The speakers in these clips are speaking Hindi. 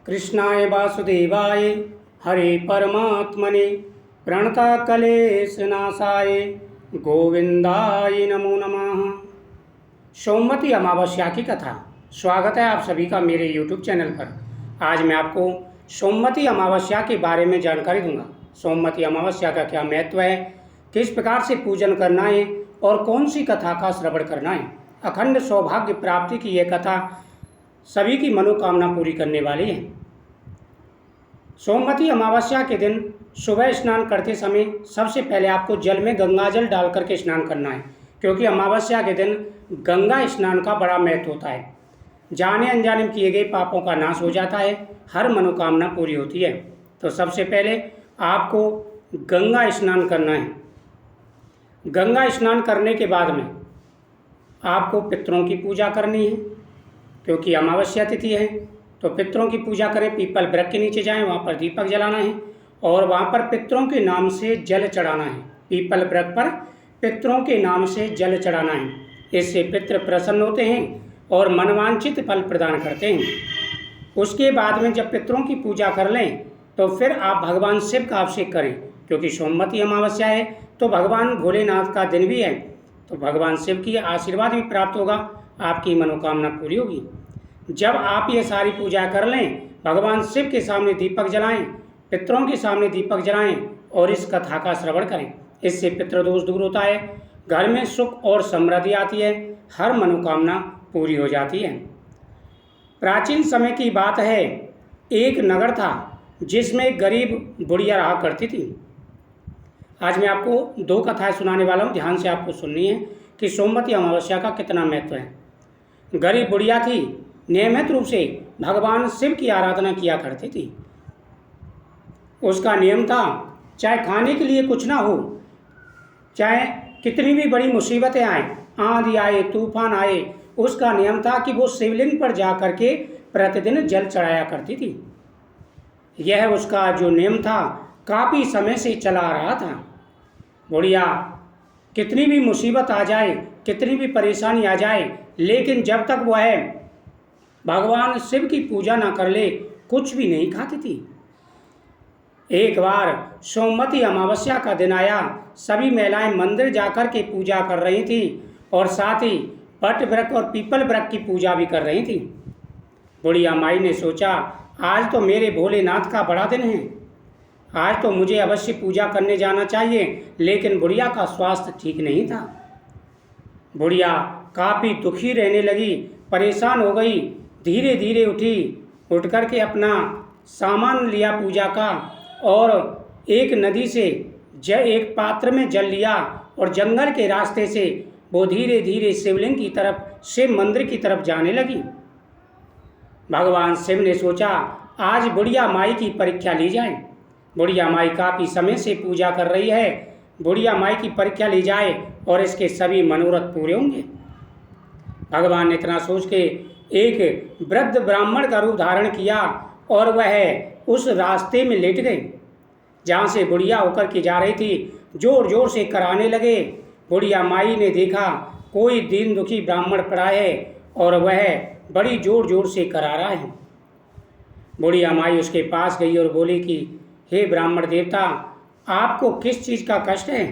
कृष्णाय वासुदेवाय हरे परमात्मने प्रणतक्लेशनाशाय गोविंदाय नमो नमः। सोमवती अमावस्या की कथा। स्वागत है आप सभी का मेरे YouTube चैनल पर। आज मैं आपको सोमवती अमावस्या के बारे में जानकारी दूंगा। सोमवती अमावस्या का क्या महत्व है, किस प्रकार से पूजन करना है और कौन सी कथा का श्रवण करना है। अखंड सौभाग्य प्राप्ति की यह कथा सभी की मनोकामना पूरी करने वाली है। सोमवती अमावस्या के दिन सुबह स्नान करते समय सबसे पहले आपको जल में गंगा जल डाल करके स्नान करना है, क्योंकि अमावस्या के दिन गंगा स्नान का बड़ा महत्व होता है। जाने अनजाने में किए गए पापों का नाश हो जाता है, हर मनोकामना पूरी होती है। तो सबसे पहले आपको गंगा स्नान करना है। गंगा स्नान करने के बाद में आपको पितरों की पूजा करनी है, क्योंकि अमावस्या तिथि है। तो पितरों की पूजा करें, पीपल वृक्ष के नीचे जाएं, वहाँ पर दीपक जलाना है और वहाँ पर पितरों के नाम से जल चढ़ाना है। पीपल वृक्ष पर पितरों के नाम से जल चढ़ाना है। इससे पितृ प्रसन्न होते हैं और मनवांछित फल प्रदान करते हैं। उसके बाद में जब पितरों की पूजा कर लें तो फिर आप भगवान शिव का अभिषेक करें, क्योंकि सोमवती अमावस्या है तो भगवान भोलेनाथ का दिन भी है। तो भगवान शिव की आशीर्वाद भी प्राप्त होगा, आपकी मनोकामना पूरी होगी। जब आप ये सारी पूजा कर लें, भगवान शिव के सामने दीपक जलाएं, पितरों के सामने दीपक जलाएं और इस कथा का श्रवण करें। इससे पितृदोष दूर होता है, घर में सुख और समृद्धि आती है, हर मनोकामना पूरी हो जाती है। प्राचीन समय की बात है, एक नगर था जिसमें गरीब बुढ़िया रहा करती थी। आज मैं आपको दो कथाएं सुनाने वाला हूँ, ध्यान से आपको सुननी है कि सोमवती अमावस्या का कितना महत्व है। गरीब बुढ़िया थी, नियमित रूप से भगवान शिव की आराधना किया करती थी। उसका नियम था, चाहे खाने के लिए कुछ ना हो, चाहे कितनी भी बड़ी मुसीबतें आए, आंधी आए, तूफान आए, उसका नियम था कि वो शिवलिंग पर जा करके प्रतिदिन जल चढ़ाया करती थी। यह उसका जो नियम था काफ़ी समय से चला आ रहा था। बुढ़िया कितनी भी मुसीबत आ जाए, कितनी भी परेशानी आ जाए, लेकिन जब तक वह भगवान शिव की पूजा ना कर ले कुछ भी नहीं खाती थी। एक बार सोमवती अमावस्या का दिन आया, सभी महिलाएं मंदिर जाकर के पूजा कर रही थी और साथ ही वट वृक्ष और पीपल वृक्ष की पूजा भी कर रही थी। बुढ़िया माई ने सोचा, आज तो मेरे भोलेनाथ का बड़ा दिन है, आज तो मुझे अवश्य पूजा करने जाना चाहिए। लेकिन बुढ़िया का स्वास्थ्य ठीक नहीं था। बुढ़िया काफ़ी दुखी रहने लगी, परेशान हो गई। धीरे धीरे उठ करके अपना सामान लिया पूजा का और एक नदी से एक पात्र में जल लिया और जंगल के रास्ते से वो धीरे धीरे शिवलिंग की तरफ, शिव मंदिर की तरफ जाने लगी। भगवान शिव ने सोचा, आज बुढ़िया माई की परीक्षा ली जाए। बुढ़िया माई काफ़ी समय से पूजा कर रही है, बुढ़िया माई की परीक्षा ली जाए और इसके सभी मनोरथ पूरे होंगे। भगवान ने इतना सोच के एक वृद्ध ब्राह्मण का रूप धारण किया और वह उस रास्ते में लेट गए जहाँ से बुढ़िया होकर के जा रही थी। जोर जोर से कराने लगे। बुढ़िया माई ने देखा कोई दीन दुखी ब्राह्मण पड़ा है और वह बड़ी जोर जोर से करा रहा है। बुढ़िया माई उसके पास गई और बोली कि हे ब्राह्मण देवता, आपको किस चीज़ का कष्ट है।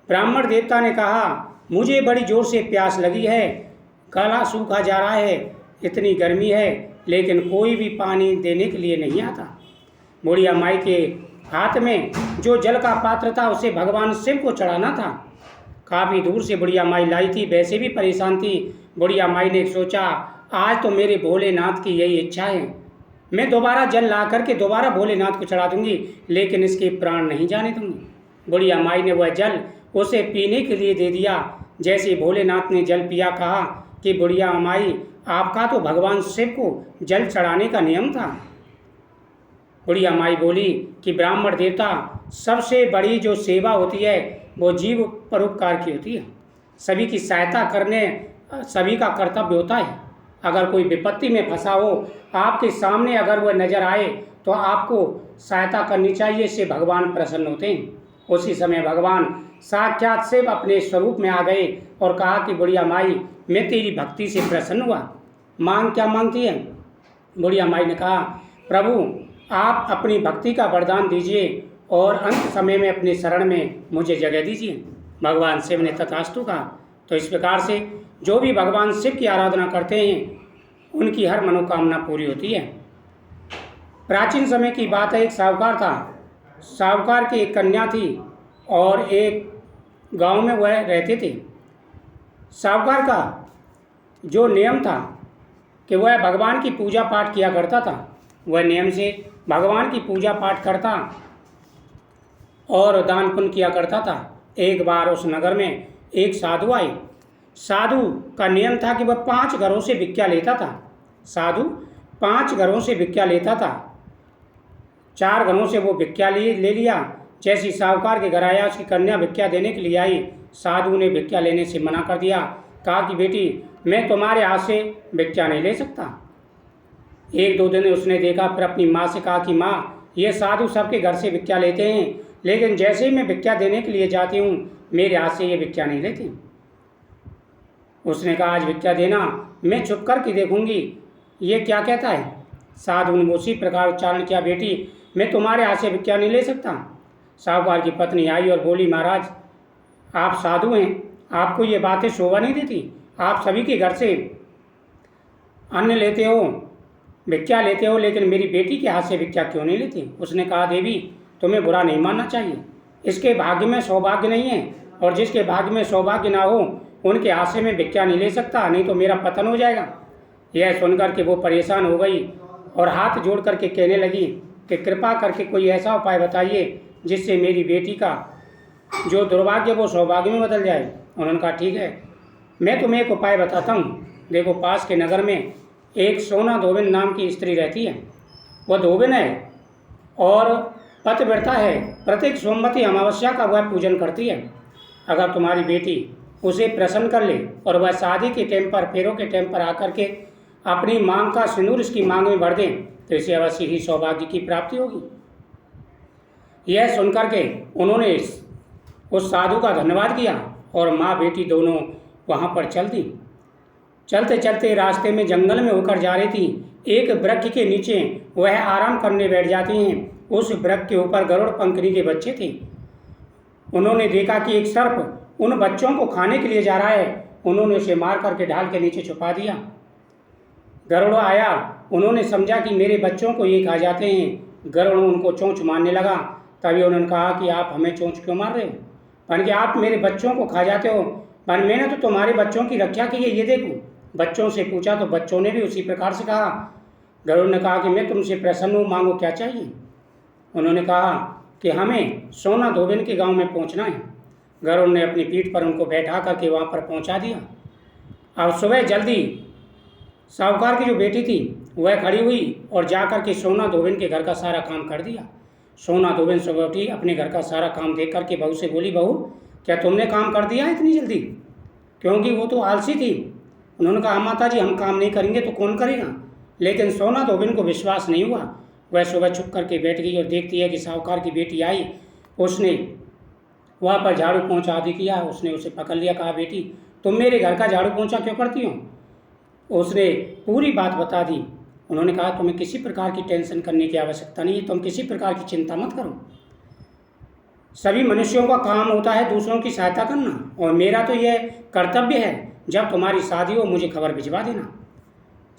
ब्राह्मण देवता ने कहा, मुझे बड़ी जोर से प्यास लगी है, गला सूखा जा रहा है, इतनी गर्मी है, लेकिन कोई भी पानी देने के लिए नहीं आता। बुढ़िया माई के हाथ में जो जल का पात्र था उसे भगवान शिव को चढ़ाना था। काफ़ी दूर से बुढ़िया माई लाई थी, वैसे भी परेशान थी। बुढ़िया माई ने सोचा, आज तो मेरे भोलेनाथ की यही इच्छा है, मैं दोबारा जल ला करके दोबारा भोलेनाथ को चढ़ा दूंगी, लेकिन इसके प्राण नहीं जाने दूंगी। बुढ़िया माई ने वह जल उसे पीने के लिए दे दिया। जैसे भोलेनाथ ने जल पिया, कहा कि बुढ़िया माई, आपका तो भगवान शिव को जल चढ़ाने का नियम था। बुढ़िया माई बोली कि ब्राह्मण देवता, सबसे बड़ी जो सेवा होती है वो जीव परोपकार की होती है। सभी की सहायता करने सभी का कर्तव्य होता है। अगर कोई विपत्ति में फंसा हो, आपके सामने अगर वह नज़र आए तो आपको सहायता करनी चाहिए, इससे भगवान प्रसन्न होते हैं। उसी समय भगवान साक्षात शिव अपने स्वरूप में आ गए और कहा कि बुढ़िया माई, मैं तेरी भक्ति से प्रसन्न हुआ, मांग क्या मांगती है। बुढ़िया माई ने कहा, प्रभु आप अपनी भक्ति का वरदान दीजिए और अंत समय में अपनी शरण में मुझे जगह दीजिए। भगवान शिव ने तथास्तु कहा। तो इस प्रकार से जो भी भगवान शिव की आराधना करते हैं उनकी हर मनोकामना पूरी होती है। प्राचीन समय की बात है, एक साहूकार था। साहूकार की एक कन्या थी और एक गांव में वह रहते थे। साहूकार का जो नियम था कि वह भगवान की पूजा पाठ किया करता था, वह नियम से भगवान की पूजा पाठ करता और दान पुण्य किया करता था। एक बार उस नगर में एक साधु आए। साधु का नियम था कि वह 5 घरों से भिक्षा लेता था। साधु 5 घरों से भिक्षा लेता था। 4 घरों से वो भिक्षा ले लिया। जैसी साहूकार के घर आया, उसकी कन्या भिक्षा देने के लिए आई। साधु ने भिक्षा लेने से मना कर दिया, कहा कि बेटी मैं तुम्हारे हाथ से भिक्षा नहीं ले सकता। 1-2 दिन उसने देखा, फिर अपनी माँ से कहा कि माँ ये साधु सबके घर से भिक्षा लेते हैं, लेकिन जैसे ही मैं भिक्षा देने के लिए जाती हूँ मेरे हाथ से ये भिक्षा नहीं लेती। उसने कहा आज भिक्षा देना, मैं छुप कर के देखूंगी ये क्या कहता है। साधु ने उसी प्रकार उच्चारण किया, बेटी मैं तुम्हारे हाथ से भिक्षा नहीं ले सकता। साहूकार की पत्नी आई और बोली, महाराज आप साधु हैं, आपको ये बातें शोभा नहीं देती। आप सभी के घर से अन्न लेते हो, भिक्षा लेते हो, लेकिन मेरी बेटी के हाथ से भिक्षा क्यों नहीं लेती। उसने कहा, देवी तुम्हें बुरा नहीं मानना चाहिए, इसके भाग्य में सौभाग्य नहीं है, और जिसके भाग्य में सौभाग्य ना हो उनके हाथ से मैं भिक्षा नहीं ले सकता, नहीं तो मेरा पतन हो जाएगा। यह सुनकर के वो परेशान हो गई और हाथ जोड़ करके कहने लगी कि कृपा करके कोई ऐसा उपाय बताइए जिससे मेरी बेटी का जो दुर्भाग्य वो सौभाग्य में बदल जाए। उन्होंने कहा ठीक है, मैं तुम्हें एक उपाय बताता हूँ। देखो पास के नगर में एक सोना धोबिन नाम की स्त्री रहती है। वह धोबिन है और पतिव्रता है। प्रत्येक सोमवती अमावस्या का वह पूजन करती है। अगर तुम्हारी बेटी उसे प्रसन्न कर ले और वह शादी के टाइम पर, फेरों के टाइम पर आकर के अपनी मांग का सिंदूर इसकी मांग में भर दें तो इसे अवश्य ही सौभाग्य की प्राप्ति होगी। यह सुनकर के उन्होंने उस साधु का धन्यवाद किया और माँ बेटी दोनों वहाँ पर चल दी। चलते चलते रास्ते में जंगल में होकर जा रही थी। एक वृक्ष के नीचे वह आराम करने बैठ जाती हैं। उस वृक्ष के ऊपर गरुड़ पंखनी के बच्चे थे। उन्होंने देखा कि एक सर्प उन बच्चों को खाने के लिए जा रहा है। उन्होंने उसे मार करके ढाल के नीचे छुपा दिया। गरुड़ आया, उन्होंने समझा कि मेरे बच्चों को ये खा जाते हैं। गरुड़ उनको चोंच मारने लगा। तभी उन्होंने कहा कि आप हमें चोंच क्यों मार रहे हो, बल्कि आप मेरे बच्चों को खा जाते हो, पर मैंने तो तुम्हारे बच्चों की रक्षा की है, ये देखो। बच्चों से पूछा तो बच्चों ने भी उसी प्रकार से कहा। गरुड़ ने कहा कि मैं तुमसे प्रसन्न हूँ, मांगो क्या चाहिए। उन्होंने कहा कि हमें सोना धोबिन के गांव में पहुंचना है। गरुड़ ने अपनी पीठ पर उनको बैठा करके वहां पर पहुंचा दिया। अब सुबह जल्दी साहूकार की जो बेटी थी वह खड़ी हुई और जा कर के सोना धोबिन के घर का सारा काम कर दिया। सोना धोबिन सुबह उठी, अपने घर का सारा काम देख करके बहू से बोली, बहू क्या तुमने काम कर दिया इतनी जल्दी, क्योंकि वो तो आलसी थी। उन्होंने कहा माता जी हम काम नहीं करेंगे तो कौन करेगा। लेकिन सोना धोबिन को विश्वास नहीं हुआ। वह सुबह छुप करके बैठ गई और देखती है कि साहूकार की बेटी आई। उसने वहाँ पर झाड़ू पोंछा आदि किया। उसने उसे पकड़ लिया, कहा बेटी तुम मेरे घर का झाड़ू पोंछा क्यों करती हो। उसने पूरी बात बता दी। उन्होंने कहा तुम्हें किसी प्रकार की टेंशन करने की आवश्यकता नहीं है, तुम किसी प्रकार की चिंता मत करो। सभी मनुष्यों का काम होता है दूसरों की सहायता करना, और मेरा तो यह कर्तव्य है जब तुम्हारी शादी हो मुझे खबर भिजवा देना।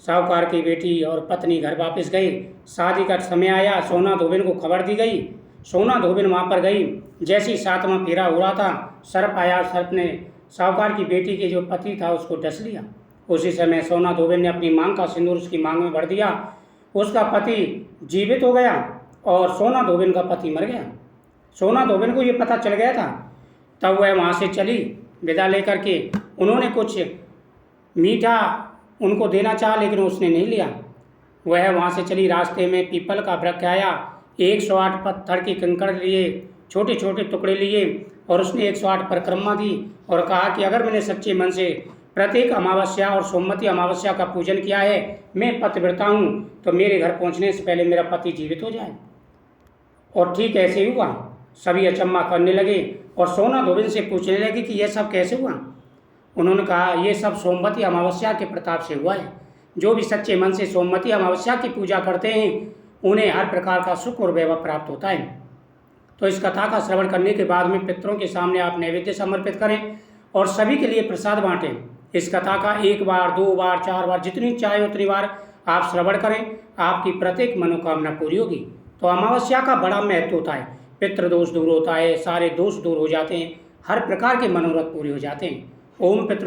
साहूकार की बेटी और पत्नी घर वापस गई। शादी का समय आया, सोना धोबिन को खबर दी गई। सोना धोबिन वहाँ पर गई। जैसे ही 7वां फेरा हो रहा था, सर्प आया। सर्प ने साहूकार की बेटी के जो पति था उसको डस लिया। उसी समय सोना धोबिन ने अपनी मांग का सिंदूर उसकी मांग में भर दिया। उसका पति जीवित हो गया और सोना धोबिन का पति मर गया। सोना धोबिन को ये पता चल गया था। तब वह वहाँ से चली विदा लेकर के। उन्होंने कुछ मीठा उनको देना चाहा लेकिन उसने नहीं लिया। वह वहाँ से चली। रास्ते में पीपल का वृक्ष आया। 108 पत्थर के कंकड़ लिए, छोटे छोटे टुकड़े लिए और उसने 108 परिक्रमा दी और कहा कि अगर मैंने सच्चे मन से प्रत्येक अमावस्या और सोमवती अमावस्या का पूजन किया है, मैं पतिव्रता हूँ, तो मेरे घर पहुँचने से पहले मेरा पति जीवित हो जाए। और ठीक ऐसे ही हुआ। सभी अचम्मा करने लगे और सोना धोबिन से पूछने लगे कि यह सब कैसे हुआ। उन्होंने कहा ये सब सोमवती अमावस्या के प्रताप से हुआ है। जो भी सच्चे मन से सोमवती अमावस्या की पूजा करते हैं उन्हें हर प्रकार का सुख और वैभव प्राप्त होता है। तो इस कथा का श्रवण करने के बाद में पितरों के सामने आप नैवेद्य समर्पित करें और सभी के लिए प्रसाद बांटें। इस कथा का 1 बार, 2 बार, 4 बार, जितनी चाहे उतनी बार आप श्रवण करें, आपकी प्रत्येक मनोकामना पूरी होगी। तो अमावस्या का बड़ा महत्व होता है, पितृदोष दूर होता है, सारे दोष दूर हो जाते हैं, हर प्रकार के मनोरथ पूरे हो जाते हैं। ओम पितृ